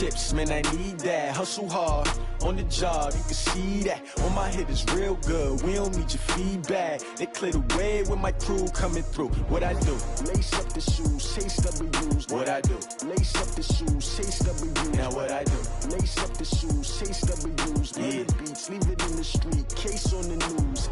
chips, man, I need that. Hustle hard, on the job, you can see that. On my head is real good, we don't need your feedback. They clear the way with my crew coming through. What I do? Lace up the shoes, chase W's. What I do? Lace up the shoes, chase W's. Now what I do? Lace up the shoes, chase W's. Yeah. The beats, leave it in the street, case on the news.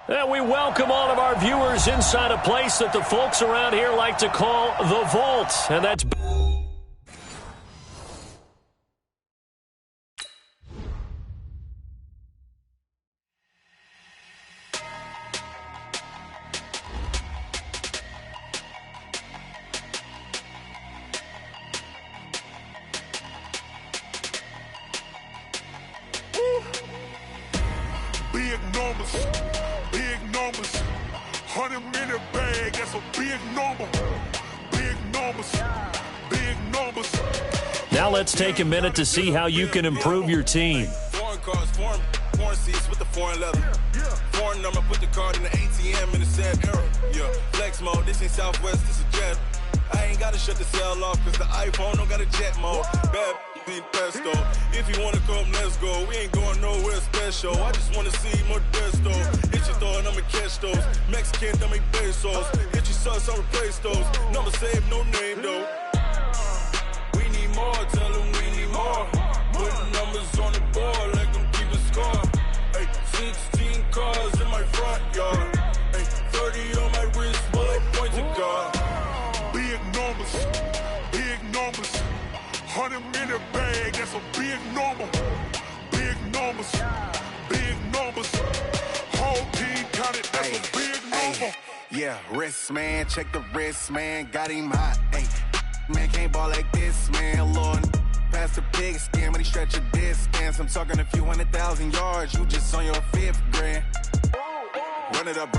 And we welcome all of our viewers inside a place that the folks around here like to call the Vault. And that's... Big numbers. 100-minute bag, that's a big number. Big numbers. Now let's take a minute to see how you can improve your team. Foreign cars, foreign seats with the foreign leather. Foreign number, put the card in the ATM in the sad era. Yeah, flex mode, this ain't Southwest, this is jet. I ain't gotta shut the cell off, cause the iPhone don't got a jet mode. Bad be pesto. If you wanna come, let's go. We ain't going nowhere special. I just wanna see more desto. Hit your thought, I'ma catch those. Mexican, I'ma pesos. Hit your sus, I'll replace those. Number saved, no name though. We need more, tell them we need more. Putting numbers on the board like I'm keeping score. Ay, 16 cars in my front yard. Ay, 30 on my wrist, bullet point to God. Big numbers. 100-minute bag, that's a big number. Big numbers. Whole team counted, that's a big number. Yeah, wrist man, check the wrist man, got him hot. Ay, man can't ball like this, man. Lord, past the pig skin when he stretch a distance. I'm talking a few 100,000 yards, you just on your 5th grand. Run it up,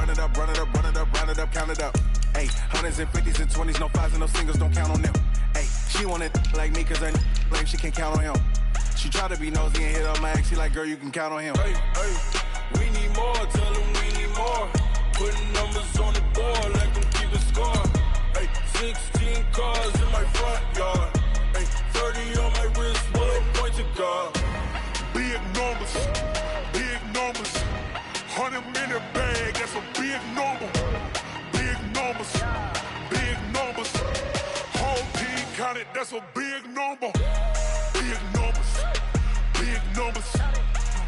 count it up. Ay, hundreds and 50s and 20s, no 5s and no singles, don't count on them. Ay, she want it like me, cause her blame, she can't count on him. She try to be nosy and hit up my ex, she like, girl, you can count on him. Hey, we need more, tell them we need more. Putting numbers on the board like I'm keeping score. Hey, 16 cars in my front yard. Hey, 30 on my wrist, bullet point to God. Big numbers. 100-minute bag, that's a big number. Big numbers. Whole team counted, that's a big number. Big numbers.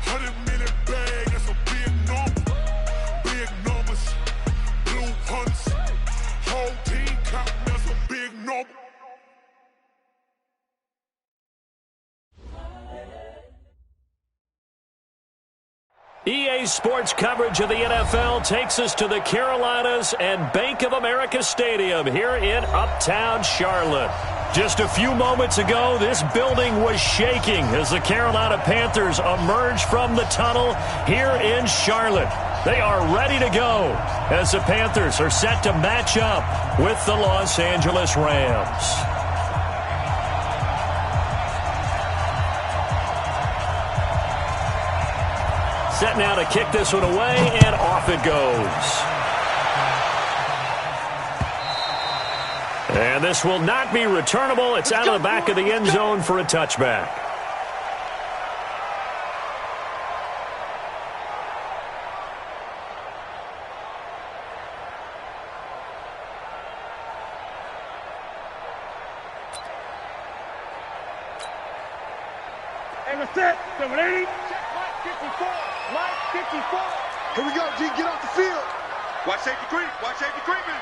100-minute bag, that's a big number. Big numbers. Blue hunts. Whole team counting, that's a big number. EA Sports coverage of the NFL takes us to the Carolinas and Bank of America Stadium here in Uptown Charlotte. Just a few moments ago, this building was shaking as the Carolina Panthers emerged from the tunnel here in Charlotte. They are ready to go as the Panthers are set to match up with the Los Angeles Rams. Set now to kick this one away, and off it goes. And this will not be returnable. It's out of the back of the end zone for a touchback. And that's it. 780. Mike 54. Mike 54. Here we go, G. Get off the field. Watch safety creep. Watch safety creeping.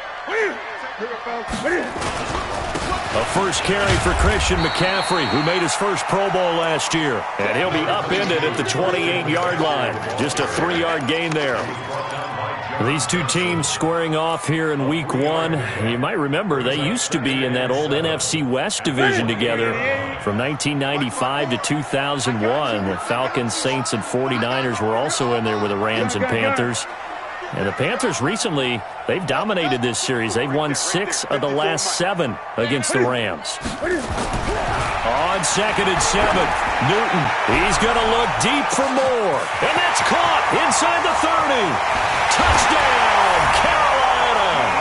A first carry for Christian McCaffrey, who made his first Pro Bowl last year. And he'll be upended at the 28-yard line. Just a 3-yard gain there. These two teams squaring off here in Week 1. You might remember they used to be in that old NFC West division together from 1995 to 2001. The Falcons, Saints, and 49ers were also in there with the Rams and Panthers. And the Panthers recently, they've dominated this series. They've won 6 of the last 7 against the Rams. On 2nd and 7, Newton, he's going to look deep for more. And that's caught inside the 30. Touchdown, Carolina.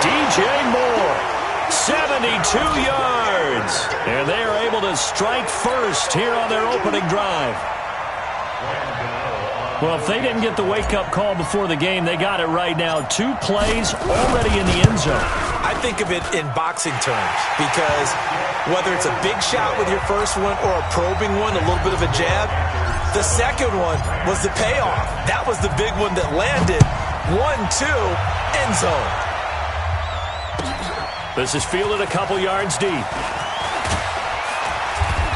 DJ Moore, 72 yards. And they are able to strike first here on their opening drive. Well, if they didn't get the wake-up call before the game, they got it right now. 2 plays already in the end zone. I think of it in boxing terms because whether it's a big shot with your first one or a probing one, a little bit of a jab, the second one was the payoff. That was the big one that landed. 1-2, end zone. This is fielded a couple yards deep.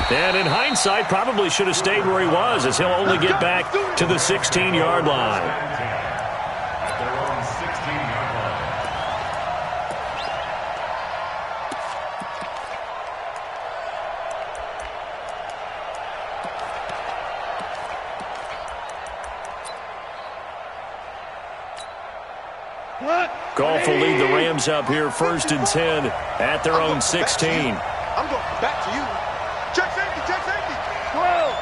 And in hindsight, probably should have stayed where he was, as he'll only get back to the 16-yard line. Goff will lead the Rams up here 1st and 10 at their own 16. I'm going back to you. Check safety, check safety. 12.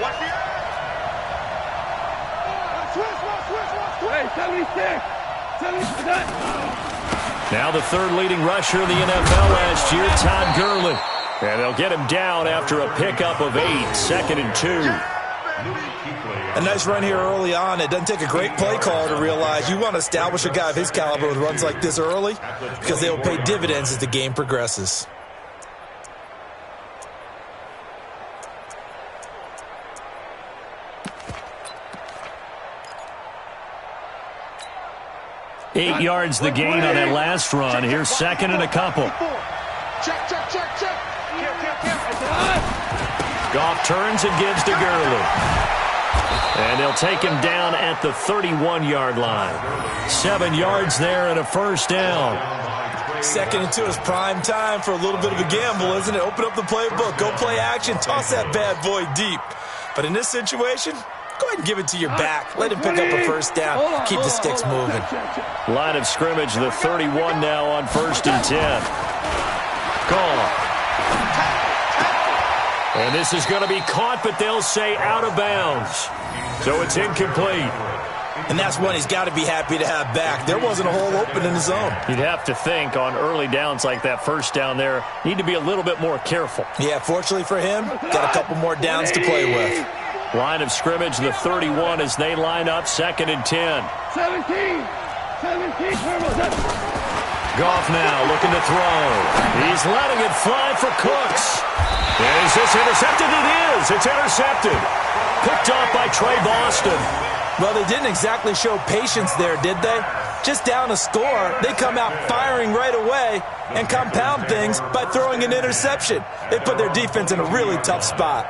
Watch the eye. Switch. Hey, 76. Now the 3rd leading rusher in the NFL last year, Todd Gurley. And they'll get him down after a pickup of 8, 2nd and 2. A nice run here early on. It doesn't take a great play call to realize you want to establish a guy of his caliber with runs like this early because they will pay dividends as the game progresses. Eight yards the gain on that last run. Here's 2nd and a couple. Check. Goff turns and gives to Gurley. And they'll take him down at the 31-yard line. 7 yards there and a first down. 2nd and 2 is prime time for a little bit of a gamble, isn't it? Open up the playbook, go play action, toss that bad boy deep. But in this situation, go ahead and give it to your back. Let him pick up a first down. Keep the sticks moving. Line of scrimmage, the 31 now on 1st and 10. Call. And this is going to be caught, but they'll say out of bounds. So it's incomplete. And that's one he's got to be happy to have back. There wasn't a hole open in the zone. You'd have to think on early downs like that first down there, need to be a little bit more careful. Yeah, fortunately for him, got a couple more downs to play with. Line of scrimmage, the 31 as they line up, 2nd and 10. 17. Goff now looking to throw. He's letting it fly for Cooks. Is this intercepted? It is. It's intercepted. Picked off by Trey Boston. Well, they didn't exactly show patience there, did they? Just down a score, they come out firing right away and compound things by throwing an interception. They put their defense in a really tough spot.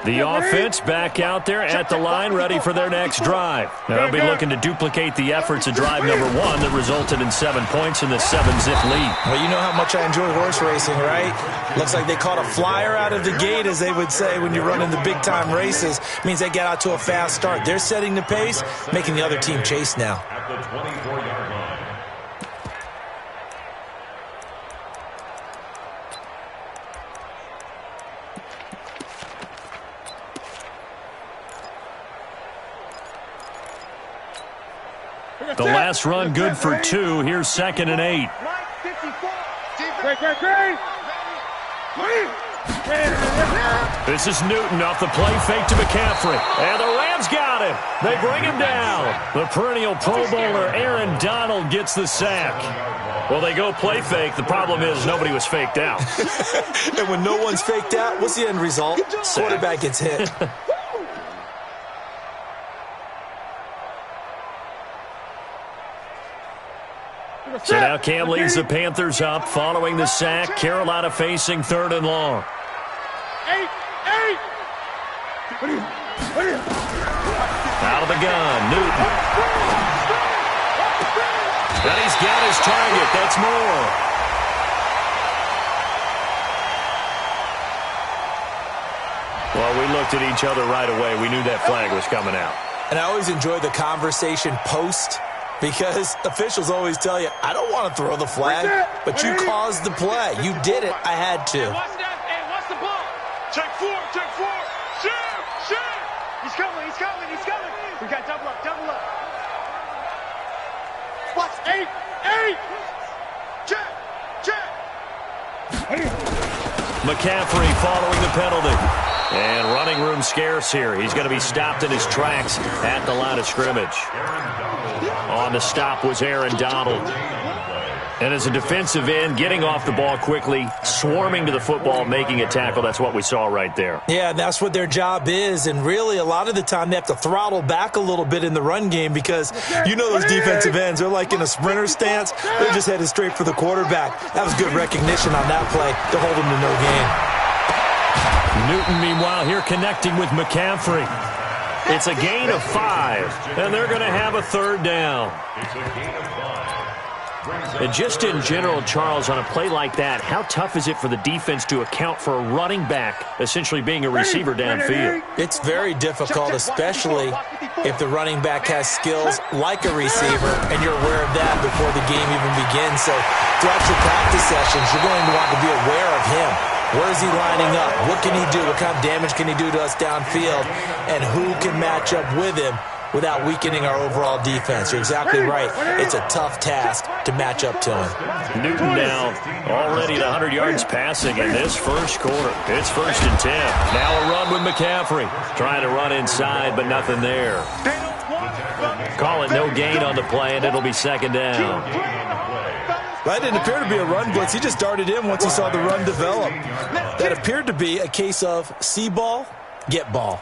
The offense back out there at the line, ready for their next drive. Now they'll be looking to duplicate the efforts of drive number 1 that resulted in 7 points in the 7-zip lead. Well, you know how much I enjoy horse racing, right? Looks like they caught a flyer out of the gate, as they would say when you're running the big-time races. It means they get out to a fast start. They're setting the pace, making the other team chase now. At the 24-yard line. The last run good for 2. Here's 2nd and 8. This is Newton off the play fake to McCaffrey. And the Rams got him. They bring him down. The perennial Pro Bowler Aaron Donald gets the sack. Well, they go play fake. The problem is nobody was faked out. And when no one's faked out, what's the end result? Quarterback gets hit. So now Cam leads the Panthers up following the sack. Carolina facing 3rd and long. Out of the gun, Newton. And he's got his target. That's Moore. Well, we looked at each other right away. We knew that flag was coming out. And I always enjoy the conversation post because officials always tell you, I don't want to throw the flag, but you caused the play. You did it. I had to. Hey, watch the ball. Check 4. Shoot. He's coming. We got double up. Watch 8. Check. McCaffrey following the penalty. And running room scarce here. He's going to be stopped in his tracks at the line of scrimmage. On the stop was Aaron Donald. And as a defensive end, getting off the ball quickly, swarming to the football, making a tackle, that's what we saw right there. Yeah, that's what their job is. And really, a lot of the time, they have to throttle back a little bit in the run game because you know those defensive ends, they're like in a sprinter stance. They're just headed straight for the quarterback. That was good recognition on that play to hold him to no gain. Newton, meanwhile, here connecting with McCaffrey. It's a gain of 5, and they're going to have a 3rd down. And just in general, Charles, on a play like that, how tough is it for the defense to account for a running back essentially being a receiver downfield? It's very difficult, especially if the running back has skills like a receiver, and you're aware of that before the game even begins. So throughout your practice sessions, you're going to want to be aware of him. Where is he lining up? What can he do? What kind of damage can he do to us downfield? And who can match up with him without weakening our overall defense? You're exactly right. It's a tough task to match up to him. Newton now already at 100 yards passing in this first quarter. It's 1st and 10. Now a run with McCaffrey. Trying to run inside, but nothing there. Call it no gain on the play, and it'll be 2nd down. That didn't appear to be a run blitz. He just darted in once he saw the run develop. That appeared to be a case of see ball, get ball.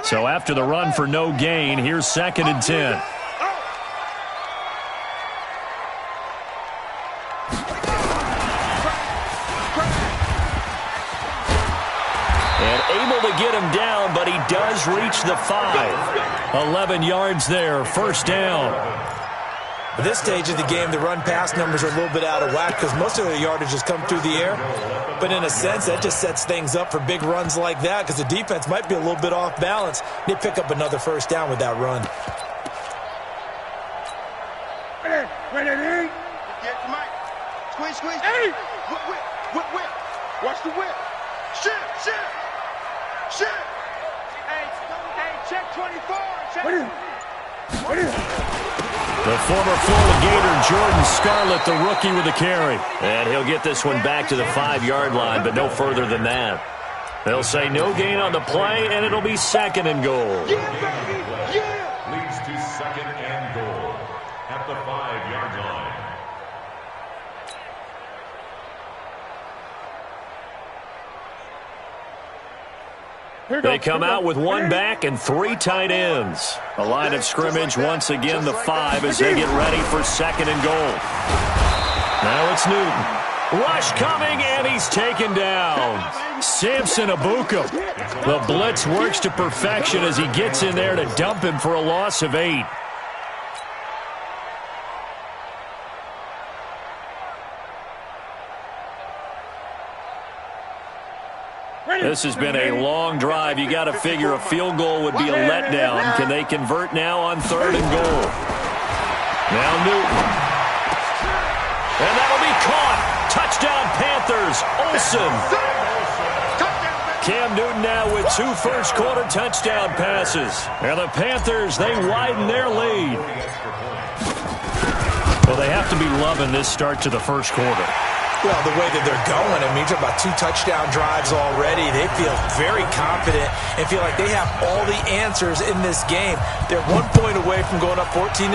So after the run for no gain, here's 2nd and 10. And able to get him down, but he does reach the 5. 11 yards there, 1st down. At this stage of the game, the run-pass numbers are a little bit out of whack because most of their yardage has come through the air. But in a sense, that just sets things up for big runs like that because the defense might be a little bit off balance. They pick up another 1st down with that run. Ready. Get the mic. Squeeze. Hey! Whip. Watch the whip. Shit. Hey, check 24. The former Florida Gator, Jordan Scarlett, the rookie with the carry. And he'll get this one back to the 5-yard line, but no further than that. They'll say no gain on the play, and it'll be 2nd and goal. Leads to 2nd and goal at the 5-yard line. They come out with 1 back and 3 tight ends. A line of scrimmage, once again, the 5 as they get ready for 2nd and goal. Now it's Newton. Rush coming, and he's taken down. Samson Abuka. The blitz works to perfection as he gets in there to dump him for a loss of 8. This has been a long drive. You got to figure a field goal would be a letdown. Can they convert now on 3rd and goal? Now Newton. And that'll be caught. Touchdown Panthers. Olsen. Cam Newton now with 2 first-quarter touchdown passes. And the Panthers, they widen their lead. Well, they have to be loving this start to the first quarter. Well, the way that they're going, I mean, you're talking about 2 touchdown drives already. They feel very confident and feel like they have all the answers in this game. They're 1 point away from going up 14-0.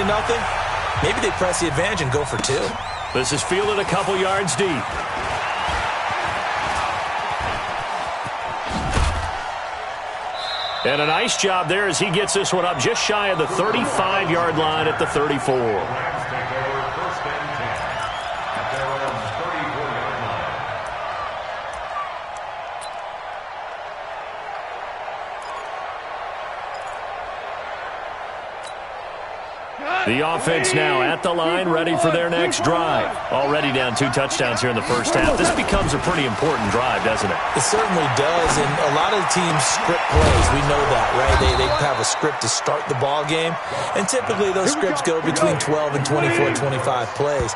Maybe they press the advantage and go for 2. This is fielded a couple yards deep. And a nice job there as he gets this one up just shy of the 35-yard line at the 34. The offense now at the line, ready for their next drive. Already down 2 touchdowns here in the first half. This becomes a pretty important drive, doesn't it? It certainly does, and a lot of the teams script plays. We know that, right? They have a script to start the ball game, and typically those scripts go between 12 and 24, 25 plays.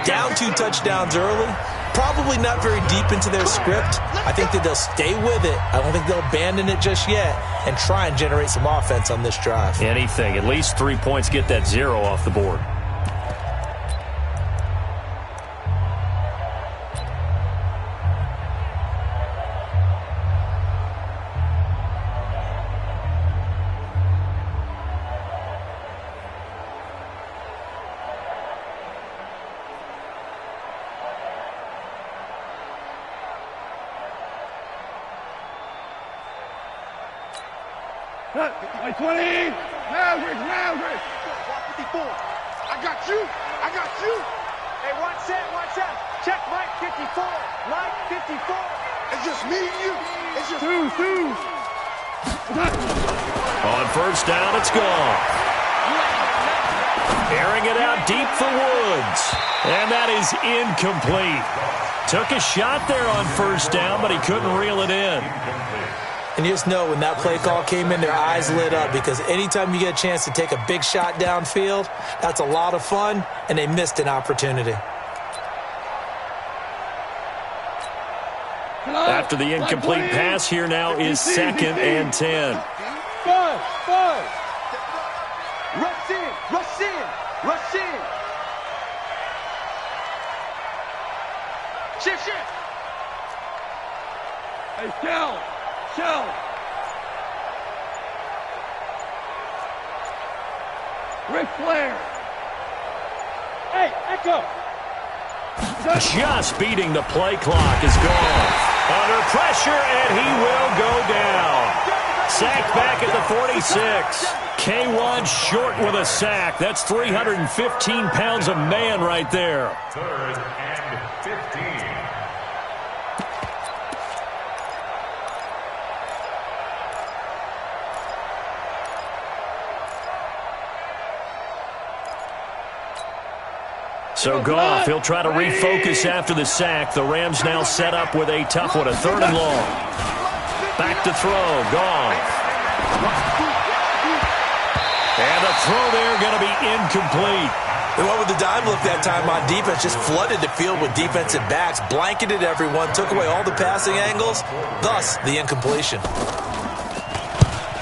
Down 2 touchdowns early, probably not very deep into their script. I think that they'll stay with it. I don't think they'll abandon it just yet and try and generate some offense on this drive. Anything. At least 3 points. Get that 0 off the board. My 20! Maverick! 54! I got you! Hey, watch that! Check Mike 54! Mike 54! It's just me and you! It's just... Two! On first down, it's gone. Airing it out deep for Woods. And that is incomplete. Took a shot there on first down, but he couldn't reel it in. And you just know when that play call came in, their eyes lit up because anytime you get a chance to take a big shot downfield, that's a lot of fun, and they missed an opportunity. After the incomplete pass, here now is 2nd and 10. Five. Rush in. Shift. Hey, Shell. Ric Flair. Hey, Echo. Just beating the play clock is gone. Under pressure, and he will go down. Sacked back at the 46. K1 short with a sack. That's 315 pounds of man right there. 3rd and 15. So Goff, he'll try to refocus after the sack. The Rams now set up with a tough one, a 3rd and long. Back to throw, Goff. And the throw there going to be incomplete. They went with the dime look that time on defense, just flooded the field with defensive backs, blanketed everyone, took away all the passing angles, thus the incompletion.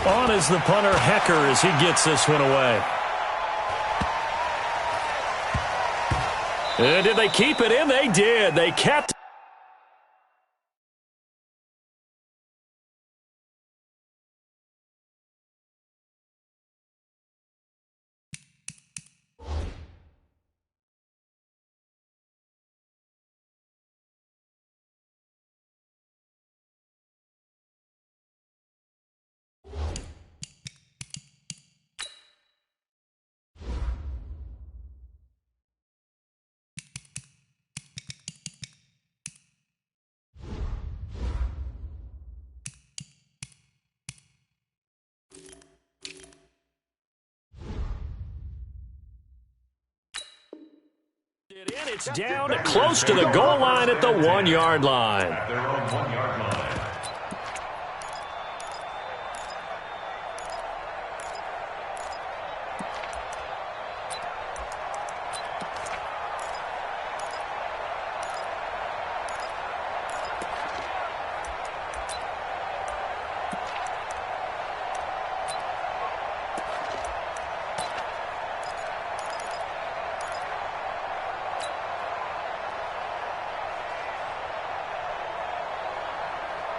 On is the punter, Hecker, as he gets this one away. Did they keep it in? They did. They kept it's down close to the goal line at the 1-yard line. At their own 1-yard line.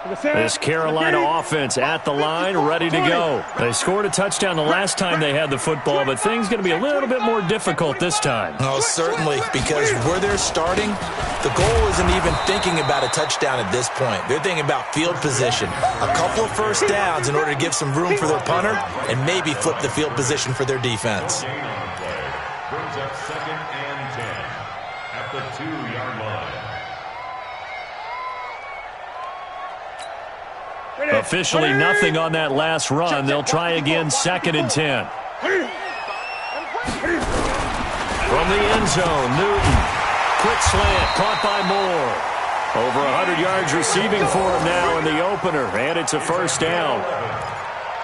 This Carolina offense at the line, ready to go. They scored a touchdown the last time they had the football, but things going to be a little bit more difficult this time. Oh, certainly, because where they're starting, the goal isn't even thinking about a touchdown at this point. They're thinking about field position, a couple of first downs in order to give some room for their punter, and maybe flip the field position for their defense. Brings up 2nd and 10 at the 2-yard line. Officially nothing on that last run. They'll try again, 2nd and 10. From the end zone, Newton. Quick slant, caught by Moore. Over 100 yards receiving for him now in the opener, and it's a first down.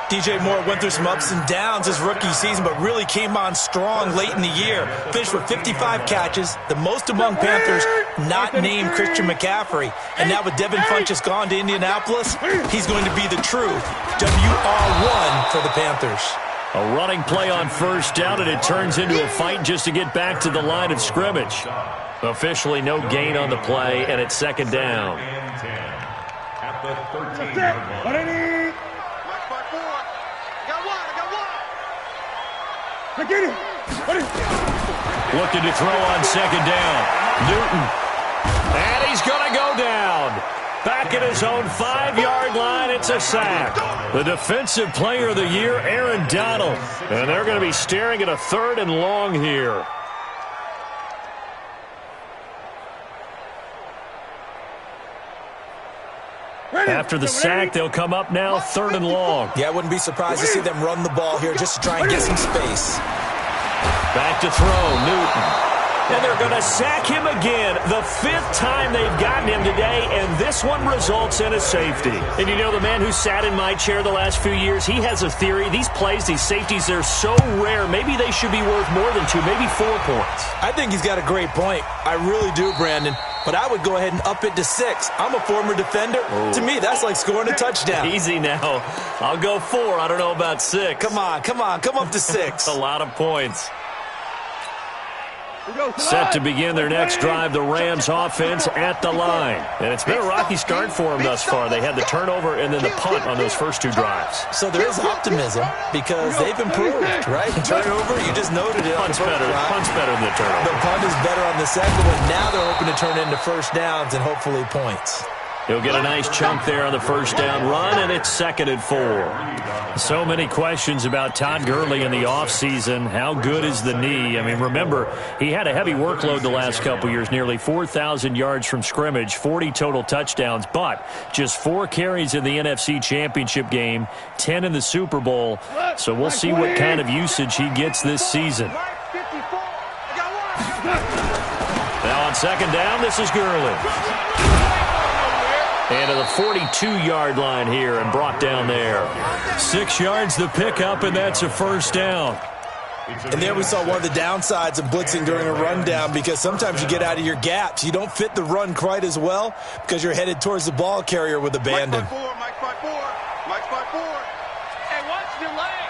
DJ Moore went through some ups and downs his rookie season, but really came on strong late in the year. Finished with 55 catches, the most among Panthers not named Christian McCaffrey. And now with Devin Funchess gone to Indianapolis, he's going to be the true WR1 for the Panthers. A running play on first down, and it turns into a fight just to get back to the line of scrimmage. Officially no gain on the play, and it's 2nd down. At the 13-yard line. Looking to throw on 2nd down. Newton. And he's going to go down. Back at his own 5-yard line, it's a sack. The defensive player of the year, Aaron Donald. And they're going to be staring at a 3rd and long here. After the sack, they'll come up now 3rd and long. Yeah, I wouldn't be surprised to see them run the ball here just to try and get some space. Back to throw, Newton. And they're going to sack him again. The 5th time they've gotten him today, and this one results in a safety. And you know, the man who sat in my chair the last few years, he has a theory. These plays, these safeties, they're so rare. Maybe they should be worth more than 2, maybe 4 points. I think he's got a great point. I really do, Brandon. But I would go ahead and up it to 6. I'm a former defender. To me, that's like scoring a touchdown. Easy now. I'll go 4. I don't know about 6. Come on. Come up to 6. A lot of points. Set to begin their next drive, the Rams offense at the line. And it's been a rocky start for them thus far. They had the turnover and then the punt on those first 2 drives. So there is optimism because they've improved, right? Turnover, you just noted it. Punt's better than the turnover. The punt is better on the second one. Now they're hoping to turn into first downs and hopefully points. He'll get a nice chunk there on the first down run, and it's 2nd and 4. So many questions about Todd Gurley in the offseason. How good is the knee? I mean, remember, he had a heavy workload the last couple years, nearly 4,000 yards from scrimmage, 40 total touchdowns, but just 4 carries in the NFC Championship game, 10 in the Super Bowl. So we'll see what kind of usage he gets this season. Now on 2nd down, this is Gurley. And to the 42-yard line here and brought down there. 6 yards the pickup, and that's a first down. And there we saw one of the downsides of blitzing during a rundown because sometimes you get out of your gaps. You don't fit the run quite as well because you're headed towards the ball carrier with abandon. Mike 5-4. Hey, watch the leg.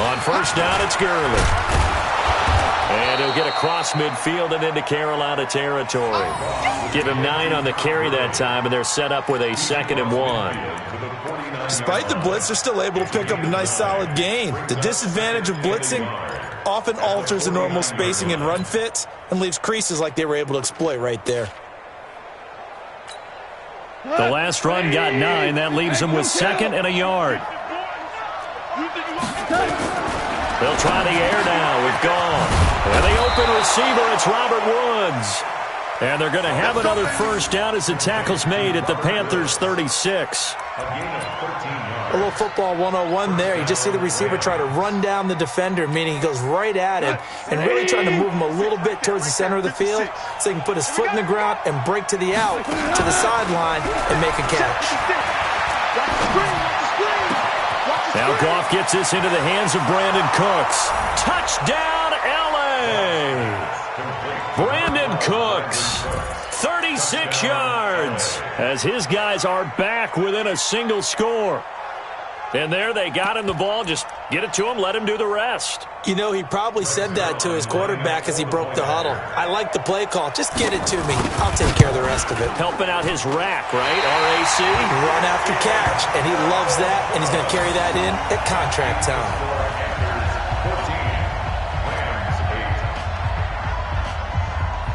On first down, it's Gurley. And he'll get across midfield and into Carolina territory. Give him 9 on the carry that time, and they're set up with a 2nd and 1. Despite the blitz, they're still able to pick up a nice solid gain. The disadvantage of blitzing often alters the normal spacing and run fits and leaves creases like they were able to exploit right there. The last run got 9. That leaves them with 2nd and a yard. They'll try the air now. We've gone. And the open receiver, it's Robert Woods. And they're going to have another first down as the tackle's made at the Panthers' 36. A little football 101 there. You just see the receiver try to run down the defender, meaning he goes right at him and really trying to move him a little bit towards the center of the field so he can put his foot in the ground and break to the out, to the sideline, and make a catch. Now Goff gets this into the hands of Brandon Cooks. Touchdown, L.A. Brandon Cooks, 36 yards, as his guys are back within a single score. And there they got him the ball just Get it to him, let him do the rest. You know, he probably said that to his quarterback as he broke the huddle. I like the play call. Just get it to me. I'll take care of the rest of it. Helping out his rack, right? RAC? Run after catch, and he loves that, and he's going to carry that in at contract time.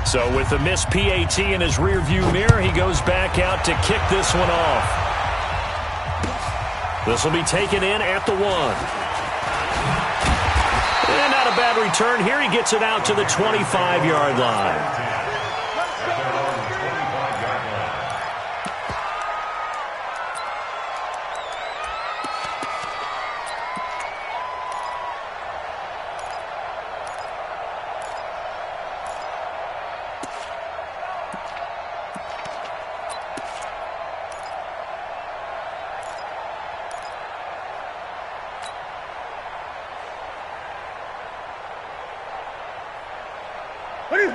So with the missed PAT in his rearview mirror, he goes back out to kick this one off. This will be taken in at the 1. And not a bad return here. He gets it out to the 25-yard line.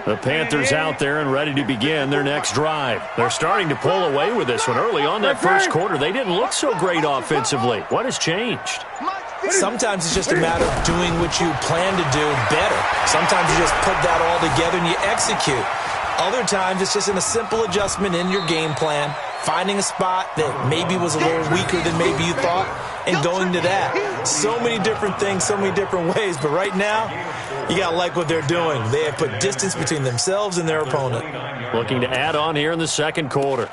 The Panthers out there and ready to begin their next drive. They're starting to pull away with this one. Early on that first quarter, they didn't look so great offensively. What has changed? Sometimes it's just a matter of doing what you plan to do better. Sometimes you just put that all together and you execute. Other times it's just in a simple adjustment in your game plan, finding a spot that maybe was a little weaker than maybe you thought, and going to that. So many different things, so many different ways, but right now, you got to like what they're doing. They have put distance between themselves and their opponent. Looking to add on here in the second quarter.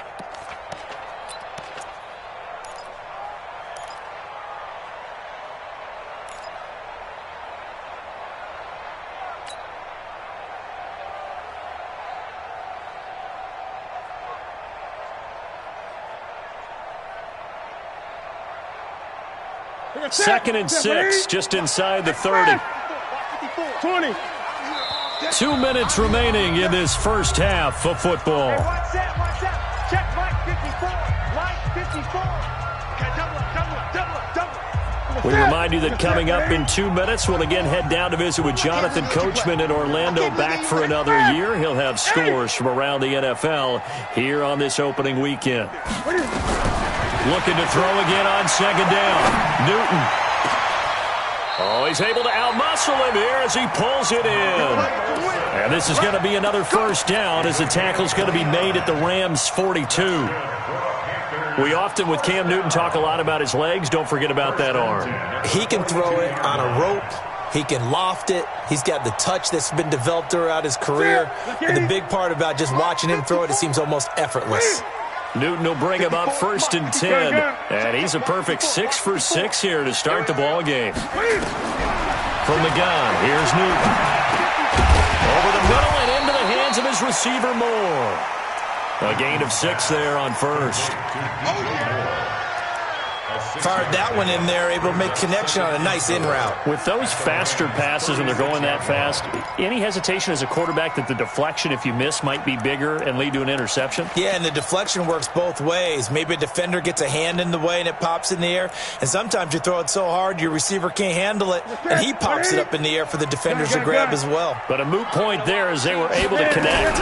Second and 6, just inside the 30. 20. 2 minutes remaining in this first half of football. Watch that. Check Mike 54. Mike 54. Okay, double up. We remind you that coming up in 2 minutes, we'll again head down to visit with Jonathan Coachman in Orlando, back for another year. He'll have scores from around the NFL here on this opening weekend. Looking to throw again on second down. Newton. Oh, he's able to outmuscle him here as he pulls it in. And this is going to be another first down as the tackle's going to be made at the Rams' 42. We often, with Cam Newton, talk a lot about his legs. Don't forget about that arm. He can throw it on a rope. He can loft it. He's got the touch that's been developed throughout his career. And the big part about just watching him throw it, it seems almost effortless. Newton will bring him up 1st and 10. And he's a perfect 6 for 6 here to start the ball game. From the gun, here's Newton. Over the middle and into the hands of his receiver Moore. A gain of 6 there on first. Fired that one in there, able to make connection on a nice in route. With those faster passes when they're going that fast, any hesitation as a quarterback that the deflection, if you miss, might be bigger and lead to an interception? Yeah, and the deflection works both ways. Maybe a defender gets a hand in the way and it pops in the air. And sometimes you throw it so hard your receiver can't handle it, and he pops it up in the air for the defenders to grab as well. But a moot point there as they were able to connect.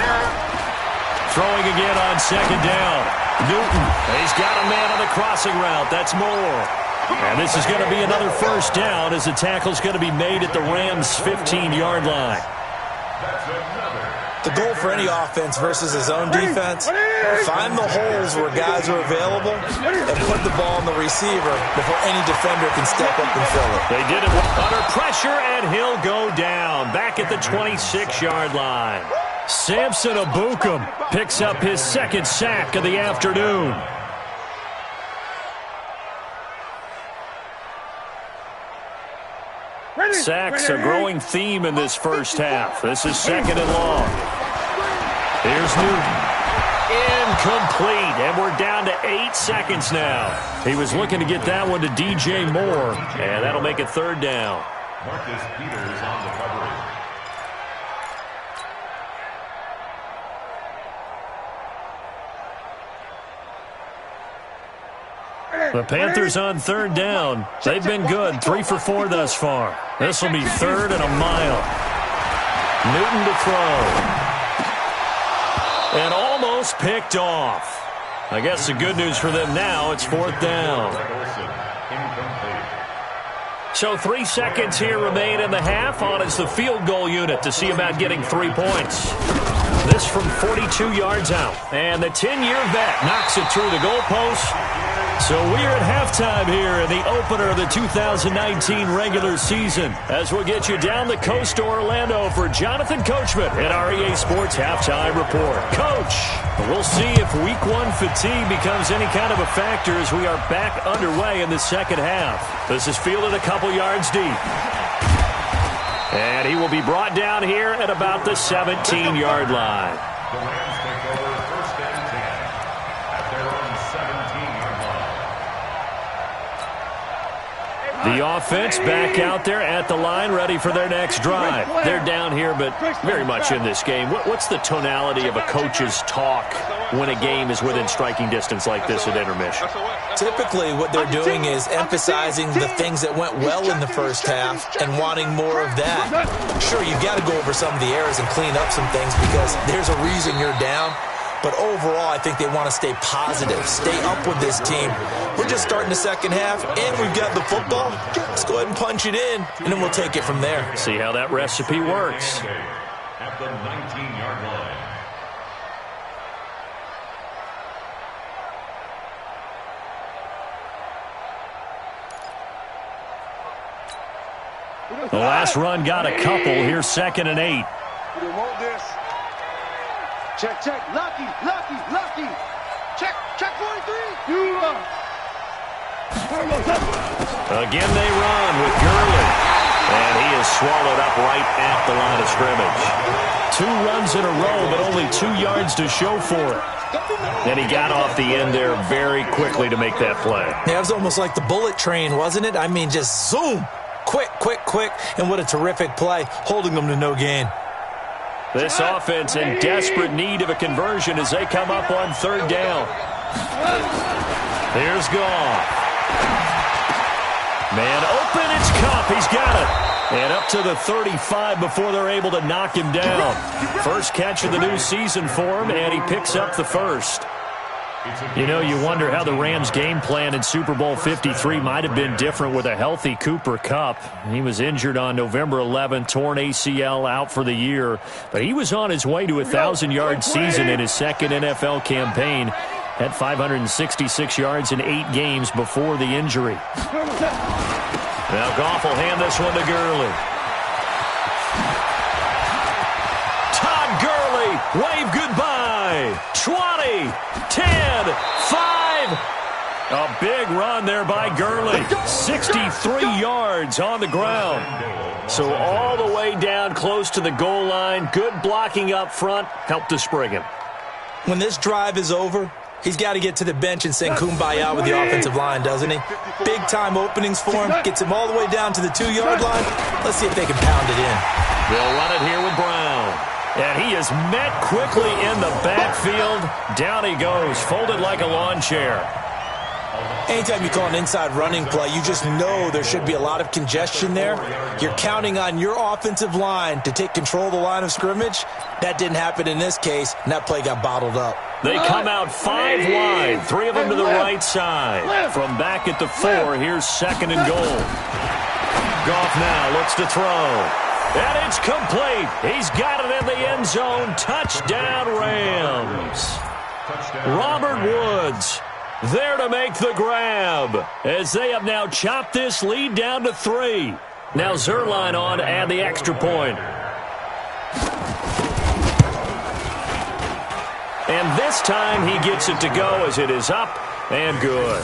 Throwing again on second down. Newton, he's got a man on the crossing route. That's Moore. And this is going to be another first down as the tackle's going to be made at the Rams' 15-yard line. The goal for any offense versus his own defense, find the holes where guys are available and put the ball on the receiver before any defender can step up and fill it. They did it under pressure, and he'll go down back at the 26-yard line. Samson Abukum picks up his second sack of the afternoon. Sacks a growing theme in this first half. This is second and long. Here's Newton. Incomplete, and we're down to 8 seconds now. He was looking to get that one to DJ Moore, and that'll make it third down. Marcus Peters on the coverage. The Panthers on third down. They've been good, 3 for 4 thus far. This will be 3rd and a mile. Newton to throw. And almost picked off. I guess the good news for them now, it's 4th down. So 3 seconds here remain in the half. On is the field goal unit to see about getting 3 points. This from 42 yards out. And the 10-year vet knocks it through the goalpost. So we're at halftime here in the opener of the 2019 regular season, as we'll get you down the coast to Orlando for Jonathan Coachman at our EA Sports Halftime Report. Coach, we'll see if Week 1 fatigue becomes any kind of a factor as we are back underway in the second half. This is fielded a couple yards deep. And he will be brought down here at about the 17-yard line. The Rams take over first and 10 at their own 17-yard line. The offense back out there at the line, ready for their next drive. They're down here, but very much in this game. What's the tonality of a coach's talk when a game is within striking distance like this at intermission? Typically, what they're doing is emphasizing the things that went well in the first half and wanting more of that. Sure, you've got to go over some of the errors and clean up some things because there's a reason you're down. But overall, I think they want to stay positive, stay up with this team. We're just starting the second half, and we've got the football. Let's go ahead and punch it in, and then we'll take it from there. See how that recipe works. At the 19-yard line. The last run got a couple. Here's 2nd and 8. You don't want this. Check, check. Lucky. Check 43. Again they run with Gurley. And he is swallowed up right at the line of scrimmage. 2 runs in a row, but only 2 yards to show for it. And he got off the end there very quickly to make that play. Yeah, it was almost like the bullet train, wasn't it? I mean, just zoom. Quick. And what a terrific play, holding them to no gain. This offense in desperate need of a conversion as they come up on 3rd down. Here's Goff. Man open, it's Kupp. He's got it. And up to the 35 before they're able to knock him down. First catch of the new season for him, and he picks up the first. You know, you wonder how the Rams' game plan in Super Bowl 53 might have been different with a healthy Cooper Kupp. He was injured on November 11th, torn ACL, out for the year. But he was on his way to a 1,000-yard season in his second NFL campaign. Had 566 yards in 8 games before the injury. Now Goff will hand this one to Gurley. Todd Gurley, wave goodbye. 20, 10, 5. A big run there by Gurley. 63 yards on the ground. So all the way down close to the goal line. Good blocking up front. Helped to spring him. When this drive is over, he's got to get to the bench and sing Kumbaya with the offensive line, doesn't he? Big-time openings for him. Gets him all the way down to the 2-yard line. Let's see if they can pound it in. They'll run it here with Brown. And he is met quickly in the backfield. Down he goes, folded like a lawn chair. Anytime you call an inside running play, you just know there should be a lot of congestion there. You're counting on your offensive line to take control of the line of scrimmage. That didn't happen in this case, and that play got bottled up. They come out 5 wide, 3 of them to the right side. From back at the 4, here's 2nd and goal. Goff now looks to throw. And it's complete. He's got it in the end zone. Touchdown, Rams. Robert Woods there to make the grab as they have now chopped this lead down to 3. Now Zerline on to add the extra point. And this time he gets it to go as it is up and good.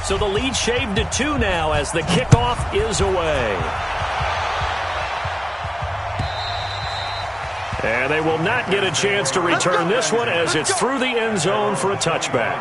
So the lead shaved to 2 now as the kickoff is away. And they will not get a chance to return this one as it's through the end zone for a touchback.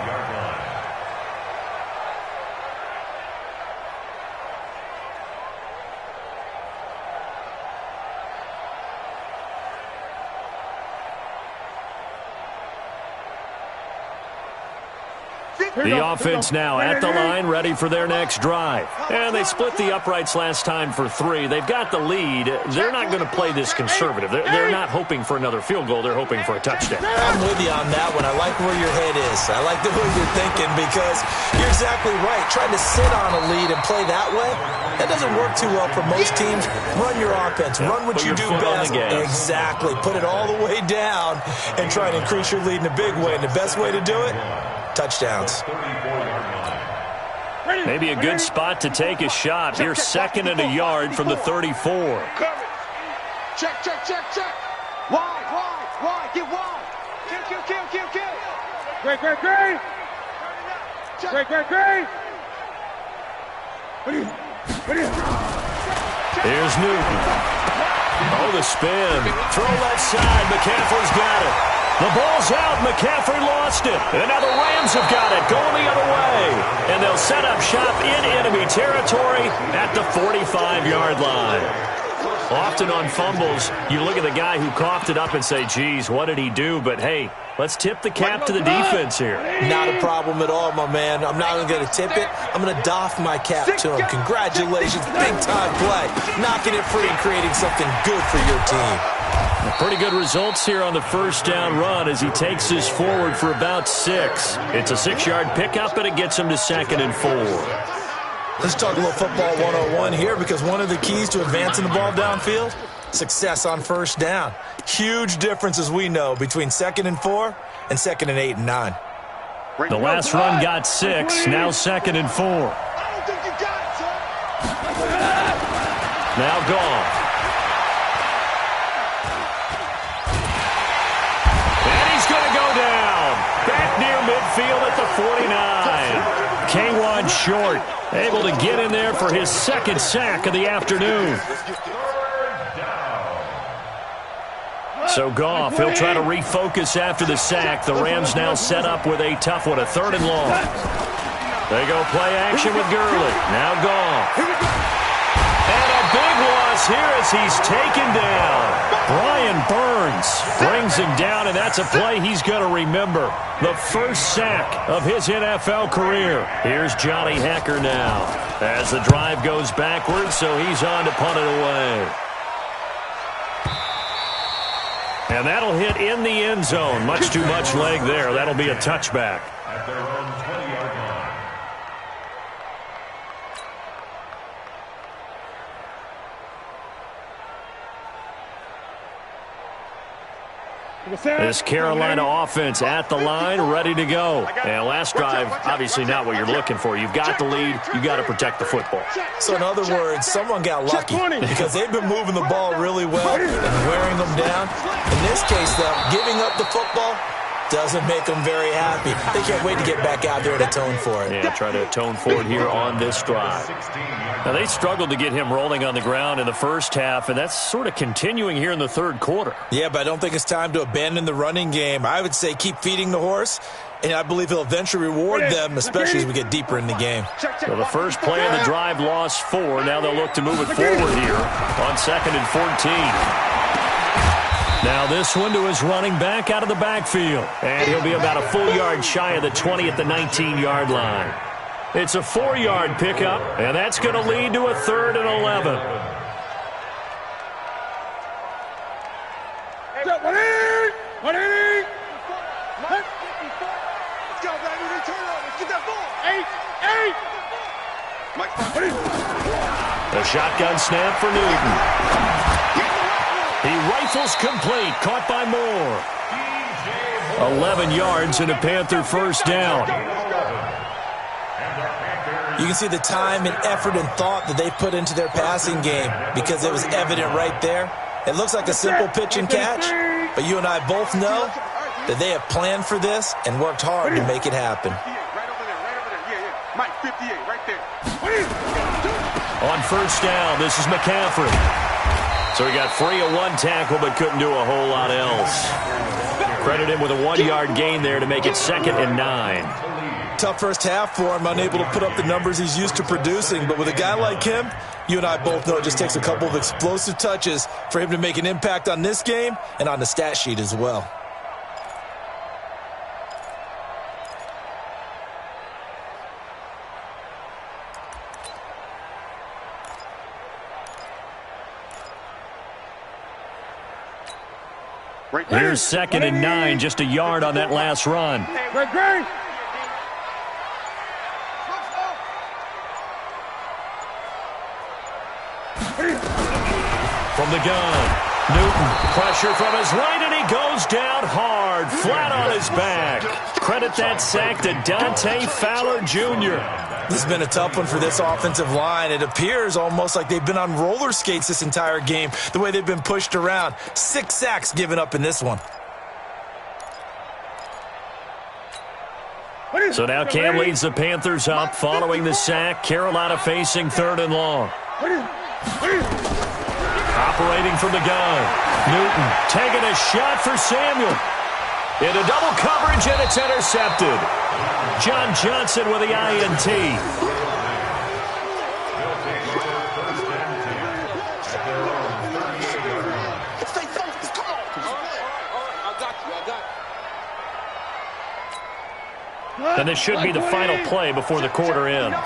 The offense now at the line, ready for their next drive. And they split the uprights last time for 3. They've got the lead. They're not going to play this conservative. They're not hoping for another field goal. They're hoping for a touchdown. I'm with you on that one. I like where your head is. I like the way you're thinking because you're exactly right. Trying to sit on a lead and play that way, that doesn't work too well for most teams. Run your offense. Run what you do best. Exactly. Put it all the way down and try and increase your lead in a big way. And the best way to do it, touchdowns. Maybe a good spot to take a shot. Here, 2nd and a yard from the 34. Check. Wide. Get wide. Kill. Great. Here's Newton. Oh, the spin. Throw left side. McCaffrey's got it. The ball's out. McCaffrey lost it. And now the Rams have got it. Going the other way. And they'll set up shop in enemy territory at the 45-yard line. Often on fumbles, you look at the guy who coughed it up and say, geez, what did he do? But, hey, let's tip the cap to the defense here. Not a problem at all, my man. I'm not going to tip it. I'm going to doff my cap to him. Congratulations. Big-time play. Knocking it free and creating something good for your team. Pretty good results here on the first down run as he takes this forward for about 6. It's a 6-yard pickup, and it gets him to 2nd and 4. Let's talk a little football 101 here because one of the keys to advancing the ball downfield, success on first down. Huge difference, as we know, between 2nd and 4 and 2nd and 8 and 9. The last run got 6, now 2nd and 4. I don't think you got it, son. Now gone. And he's going to go down. Back near midfield at the 49. K-Wan short. Able to get in there for his 2nd sack of the afternoon. So Goff, he'll try to refocus after the sack. The Rams now set up with a tough one, a 3rd and long. They go play action with Gurley. Now Goff. And a big loss here as he's taken down. Brian Burns brings him down, and that's a play he's going to remember. The first sack of his NFL career. Here's Johnny Hecker now as the drive goes backwards, so he's on to punt it away. And that'll hit in the end zone. Much too much leg there. That'll be a touchback. At their own 20-yard line. This Carolina offense at the line, ready to go. And last drive, obviously not what you're looking for. You've got the lead. You've got to protect the football. So in other words, someone got lucky because they've been moving the ball really well and wearing them down. In this case, though, giving up the football doesn't make them very happy. They can't wait to get back out there and atone for it. Yeah, try to atone for it here on this drive. Now, they struggled to get him rolling on the ground in the first half, and that's sort of continuing here in the 3rd quarter. Yeah, but I don't think it's time to abandon the running game. I would say keep feeding the horse, and I believe he'll eventually reward them, especially as we get deeper in the game. So the first play of the drive lost 4. Now they'll look to move it forward here on 2nd and 14. Now this one to his running back out of the backfield. And he'll be about a full yard shy of the 20 at the 19-yard line. It's a 4-yard pickup, and that's going to lead to a 3rd and 11. Let's go, baby. Turn over. Get that ball. 8. A shotgun snap for Newton. He rifles complete, caught by Moore. 11 yards and a Panther first down. You can see the time and effort and thought that they put into their passing game because it was evident right there. It looks like a simple pitch and catch, but you and I both know that they have planned for this and worked hard to make it happen. Right over there. Yeah. Mike, 58, right there. On first down, this is McCaffrey. So he got free of 1 tackle but couldn't do a whole lot else. Credit him with a 1-yard gain there to make it 2nd and 9. Tough first half for him, unable to put up the numbers he's used to producing. But with a guy like him, you and I both know it just takes a couple of explosive touches for him to make an impact on this game and on the stat sheet as well. Here's 2nd and 9, just a yard on that last run. From the gun, Newton, pressure from his right, and he goes down hard, flat on his back. Credit that sack to Dante Fowler Jr. This has been a tough one for this offensive line. It appears almost like they've been on roller skates this entire game, the way they've been pushed around. 6 sacks given up in this one. So now Cam leads the Panthers up following the sack. Carolina facing 3rd and long. Operating from the gun. Newton taking a shot for Samuel. Into double coverage, and it's intercepted. John Johnson with the INT. And this should be the final play before the quarter ends.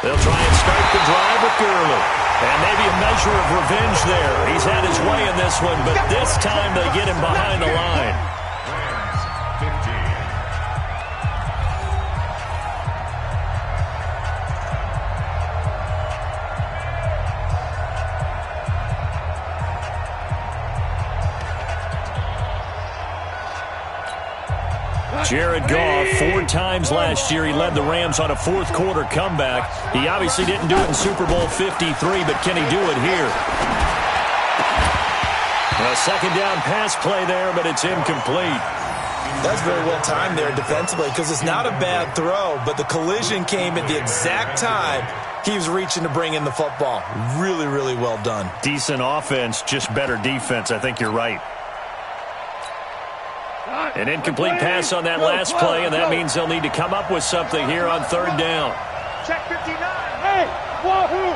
They'll try and start the drive with Gurley. And maybe a measure of revenge there. He's had his way in this one, but this time they get him behind the line. Jared Goff, 4 times last year he led the Rams on a fourth-quarter comeback. He obviously didn't do it in Super Bowl 53, but can he do it here? A second down pass play there, but it's incomplete. That's very well timed there defensively because it's not a bad throw, but the collision came at the exact time he was reaching to bring in the football. Really, really well done. Decent offense, just better defense. I think you're right. An incomplete pass on that last play, and that means they'll need to come up with something here on 3rd down. Check 59. Hey, wahoo!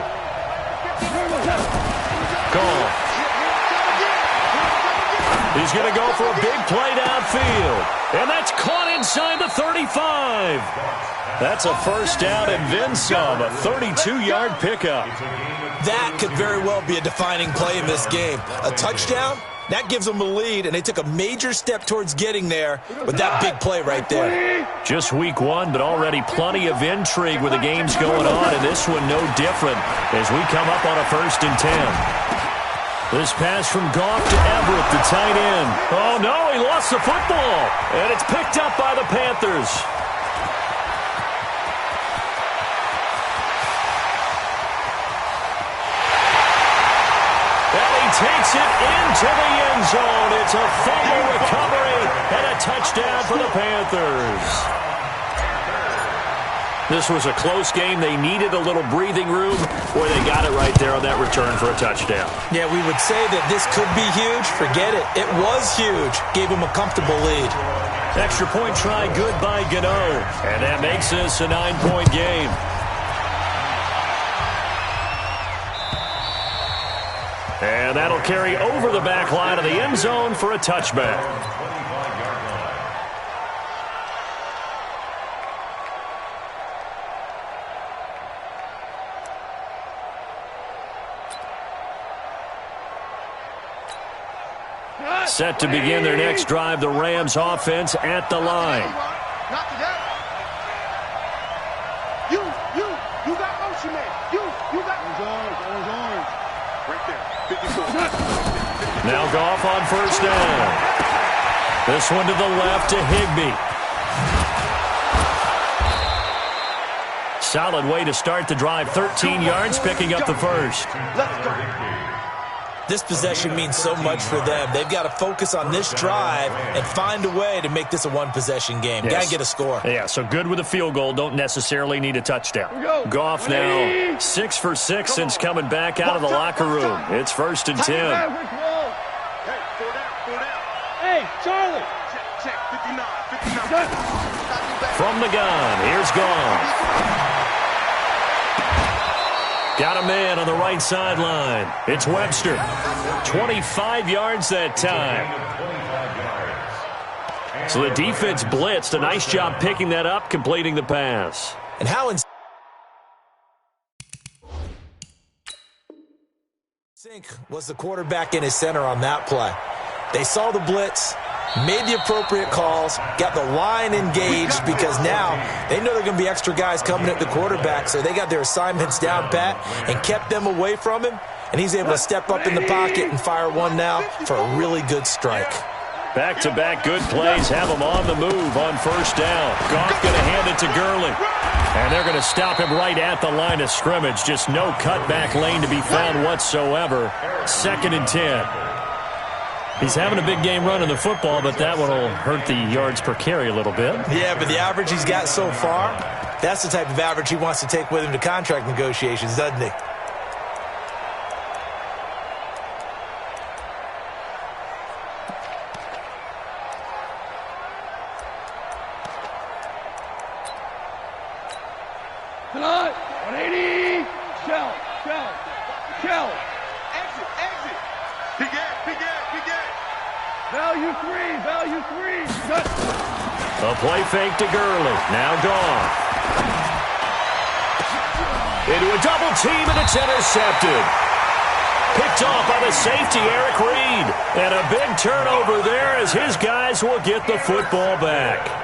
Goal. He's going to go for a big play downfield, and that's caught inside the 35. That's a first down and then some, a 32-yard pickup. That could very well be a defining play in this game. A touchdown? That gives them a lead, and they took a major step towards getting there with that big play right there. Just week 1, but already plenty of intrigue with the games going on, and this one no different as we come up on a 1st and 10. This pass from Goff to Everett, the tight end. Oh, no, he lost the football, and it's picked up by the Panthers. Takes it into the end zone. It's a fumble recovery and a touchdown for the Panthers. This was a close game. They needed a little breathing room, where they got it right there on that return for a touchdown. Yeah, we would say that this could be huge. Forget it. It was huge. Gave them a comfortable lead. Extra point try good by Gano. And that makes this a 9-point game. And that'll carry over the back line of the end zone for a touchback. Set to begin their next drive, the Rams offense at the line. Not today. You got motion, man. You got orange. Right there. 54. Now Goff on 1st down. This one to the left to Higbee. Solid way to start the drive. 13 yards, picking up the first. Let's go. This possession means so much for them. They've got to focus on this drive and find a way to make this a one-possession game. Yes. Got to get a score. Yeah, so good with a field goal. Don't necessarily need a touchdown. Goff now 6 for 6 since coming back out of the locker room. It's 1st and 10. Hey, 4 down. Hey, Charlie. Check 59. From the gun, here's Goff. Got a man on the right sideline. It's Webster. 25 yards that time. So the defense blitzed. A nice job picking that up, completing the pass. And how Sink was the quarterback in his center on that play. They saw the blitz, made the appropriate calls, got the line engaged because now they know there are going to be extra guys coming at the quarterback, so they got their assignments down pat and kept them away from him, and he's able to step up in the pocket and fire one now for a really good strike. Back-to-back good plays have him on the move on first down. Goff going to hand it to Gurley. And they're going to stop him right at the line of scrimmage. Just no cutback lane to be found whatsoever. 2nd and 10. He's having a big game running the football, but that one will hurt the yards per carry a little bit. Yeah, but the average he's got so far, that's the type of average he wants to take with him to contract negotiations, doesn't he? Tonight, 180, shell. Exit. Big Ed. Value three. Cut. A play fake to Gurley. Now gone. Into a double team, and it's intercepted. Picked off by the safety, Eric Reed. And a big turnover there as his guys will get the football back.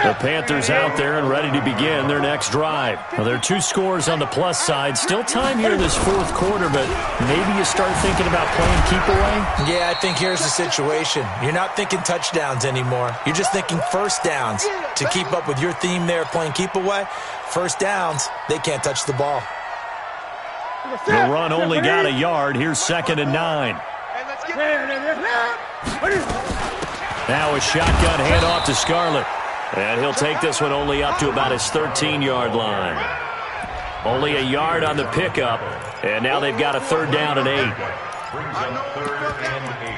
The Panthers out there and ready to begin their next drive. Well, there are 2 scores on the plus side. Still time here in this 4th quarter, but maybe you start thinking about playing keep away? Yeah, I think here's the situation. You're not thinking touchdowns anymore. You're just thinking first downs. To keep up with your theme there, playing keep away, first downs, they can't touch the ball. The run only got a yard. Here's 2nd and 9. Now a shotgun handoff to Scarlett. And he'll take this one only up to about his 13-yard line. Only a yard on the pickup, and now they've got a 3rd down and 8. Brings up 3rd and 8.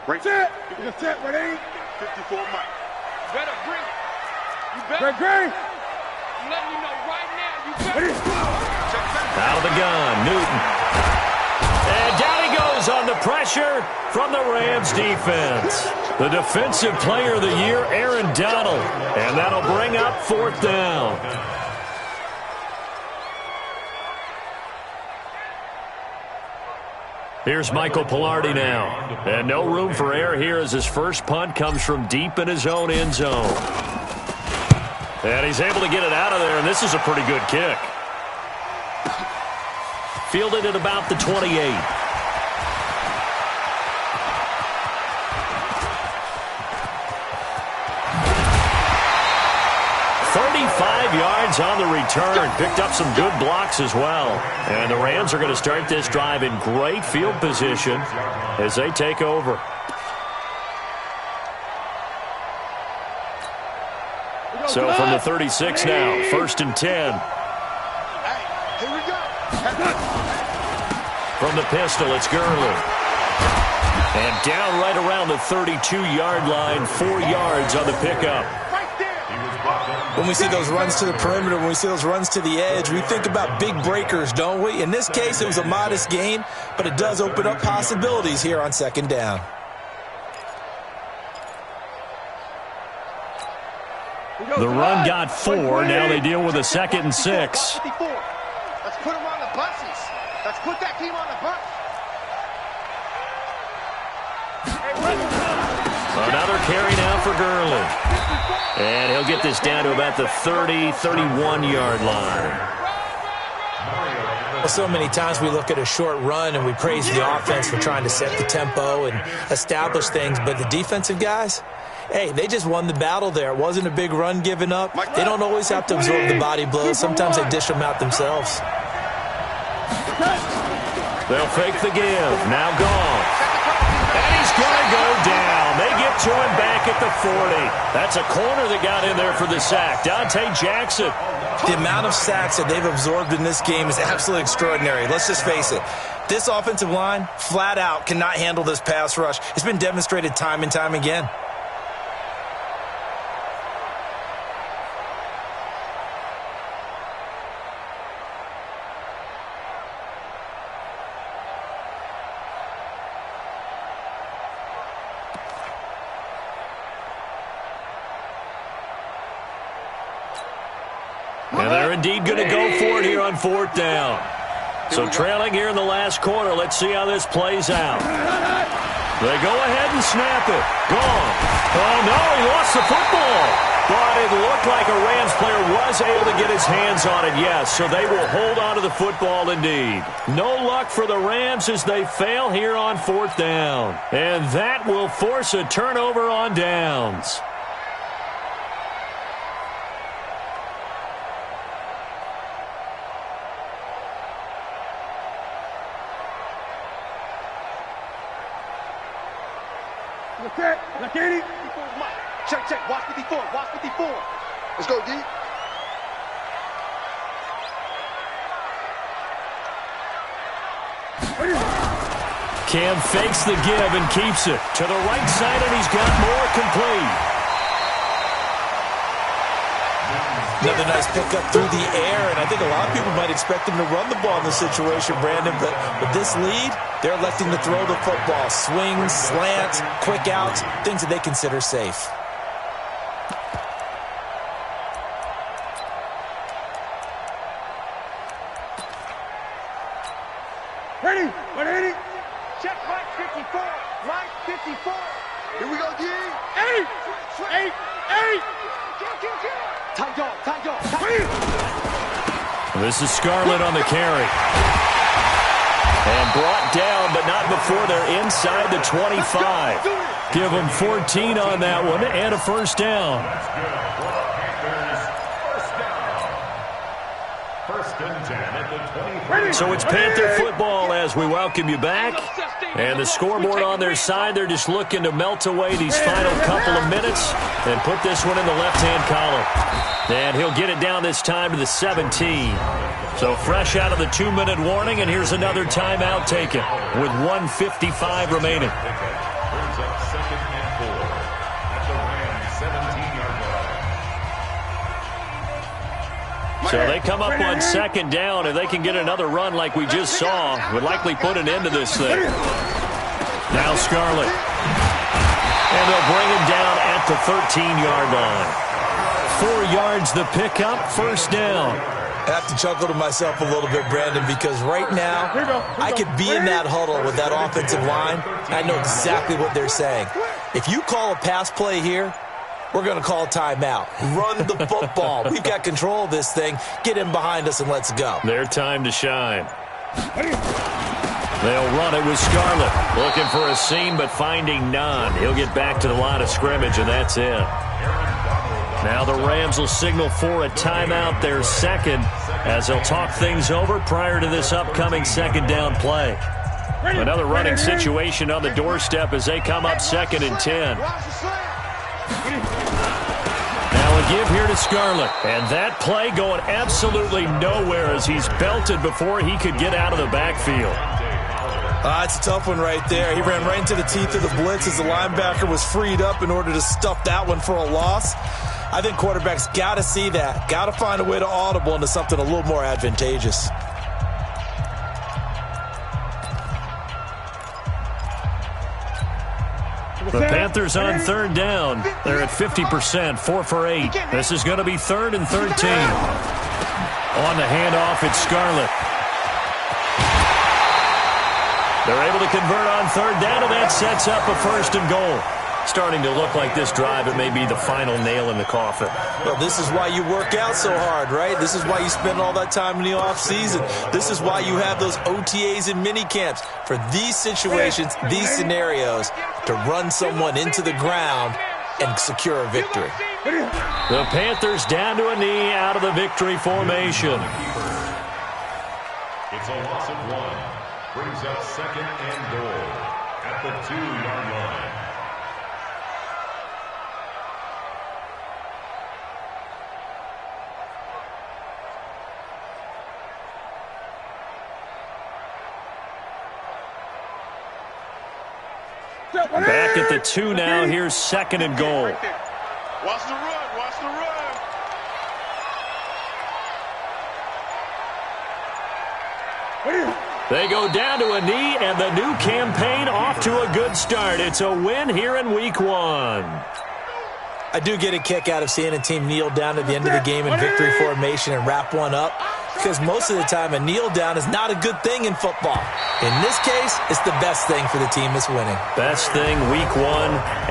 Break set. You're set, ready? 54 Mike. You better bring it. You better. Great. I'm letting you know right now. You better. Out of the gun, Newton. And down he goes on the pressure from the Rams defense. The defensive player of the year, Aaron Donald. And that'll bring up 4th down. Here's Michael Pilardi now. And no room for error here as his first punt comes from deep in his own end zone. And he's able to get it out of there, and this is a pretty good kick. Fielded at about the 28. Yards on the return. Picked up some good blocks as well. And the Rams are going to start this drive in great field position as they take over. So from the 36 now, 1st and 10. Here we go. From the pistol, it's Gurley. And down right around the 32-yard line, 4 yards on the pickup. When we see those runs to the perimeter, when we see those runs to the edge, we think about big breakers, don't we? In this case, it was a modest gain, but it does open up possibilities here on 2nd down. The run got 4. Now they deal with a 2nd and 6. Let's put them on the buses. Let's put that team on the bus. Another carry now for Gurley. And he'll get this down to about the 30-31-yard line. Well, so many times we look at a short run and we praise the offense for trying to set the tempo and establish things, but the defensive guys, hey, they just won the battle there. It wasn't a big run given up. They don't always have to absorb the body blows. Sometimes they dish them out themselves. They'll fake the give. Now gone. And he's going to go down. They get to him back at the 40. That's a corner that got in there for the sack. Dante Jackson. The amount of sacks that they've absorbed in this game is absolutely extraordinary. Let's just face it. This offensive line, flat out, cannot handle this pass rush. It's been demonstrated time and time again. And they're indeed going to go for it here on 4th down. So trailing here in the last quarter. Let's see how this plays out. They go ahead and snap it. Gone. Oh, no, he lost the football. But it looked like a Rams player was able to get his hands on it, yes. So they will hold on to the football indeed. No luck for the Rams as they fail here on 4th down. And that will force a turnover on downs. Check. Watch 54. Watch 54. Let's go, D. Cam fakes the give and keeps it to the right side, and he's got more complete. Another nice pickup through the air, and I think a lot of people might expect him to run the ball in this situation, Brandon, but with this lead, they're electing to throw the football. Swings, slants, quick outs, things that they consider safe. Ready? Check right 54. Right 54. Here we go, D. 8. Tight dog. This is Scarlett on the carry. And brought down, but not before they're inside the 25. Give them 14 on that one and a 1st down. So it's Panther football as we welcome you back. And the scoreboard on their side, they're just looking to melt away these final couple of minutes and put this one in the left-hand column. And he'll get it down this time to the 17. So fresh out of the 2-minute warning, and here's another timeout taken with 1:55 remaining. Brings up 2nd and 4 at the Rams 17-yard line. So they come up on 2nd down. If they can get another run like we just saw, would likely put an end to this thing. Now Scarlett. And they'll bring him down at the 13-yard line. 4 yards the pickup, 1st down. I have to chuckle to myself a little bit, Brandon, because right now I could be in that huddle with that offensive line. I know exactly what they're saying. If you call a pass play here, we're going to call a timeout. Run the football. We've got control of this thing. Get in behind us and let's go. Their time to shine. They'll run it with Scarlett. Looking for a seam, but finding none. He'll get back to the line of scrimmage, and that's it. Now the Rams will signal for a timeout, their 2nd, as they'll talk things over prior to this upcoming 2nd down play. Another running situation on the doorstep as they come up 2nd and 10. Now a give here to Scarlett. And that play going absolutely nowhere as he's belted before he could get out of the backfield. It's a tough one right there. He ran right into the teeth of the blitz as the linebacker was freed up in order to stuff that one for a loss. I think quarterbacks got to see that. Got to find a way to audible into something a little more advantageous. The Panthers on 3rd down. They're at 50%, 4 for 8. This is going to be 3rd and 13. On the handoff, it's Scarlett. They're able to convert on 3rd down, and that sets up a 1st and goal. Starting to look like this drive, it may be the final nail in the coffin. Well, this is why you work out so hard, right? This is why you spend all that time in the offseason. This is why you have those OTAs and mini camps. For these situations, these scenarios, to run someone into the ground and secure a victory. The Panthers down to a knee out of the victory formation. It's a loss of 1. Brings up 2nd and goal at the 2-yard line. Back at the 2 now. Here's 2nd and goal. Watch the run. Watch the run. They go down to a knee, and the new campaign off to a good start. It's a win here in Week 1. I do get a kick out of seeing a team kneel down at the end of the game in victory formation and wrap one up, because most of the time a kneel down is not a good thing in football. In this case, it's the best thing for the team that's winning. Best thing week 1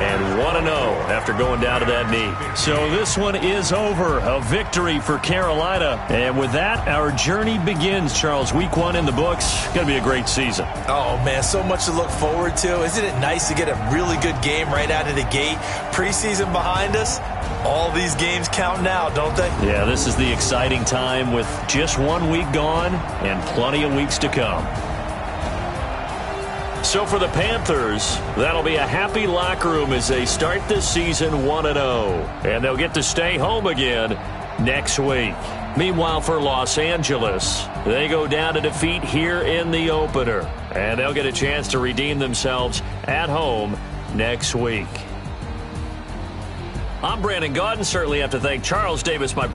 and 1-0 after going down to that knee. So this one is over. A victory for Carolina. And with that, our journey begins, Charles. Week 1 in the books. Going to be a great season. Oh, man, so much to look forward to. Isn't it nice to get a really good game right out of the gate? Preseason behind us. All these games count now, don't they? Yeah, this is the exciting time with just 1 week gone and plenty of weeks to come. So for the Panthers, that'll be a happy locker room as they start this season 1-0. And they'll get to stay home again next week. Meanwhile, for Los Angeles, they go down to defeat here in the opener. And they'll get a chance to redeem themselves at home next week. I'm Brandon Gaudin. Certainly have to thank Charles Davis, my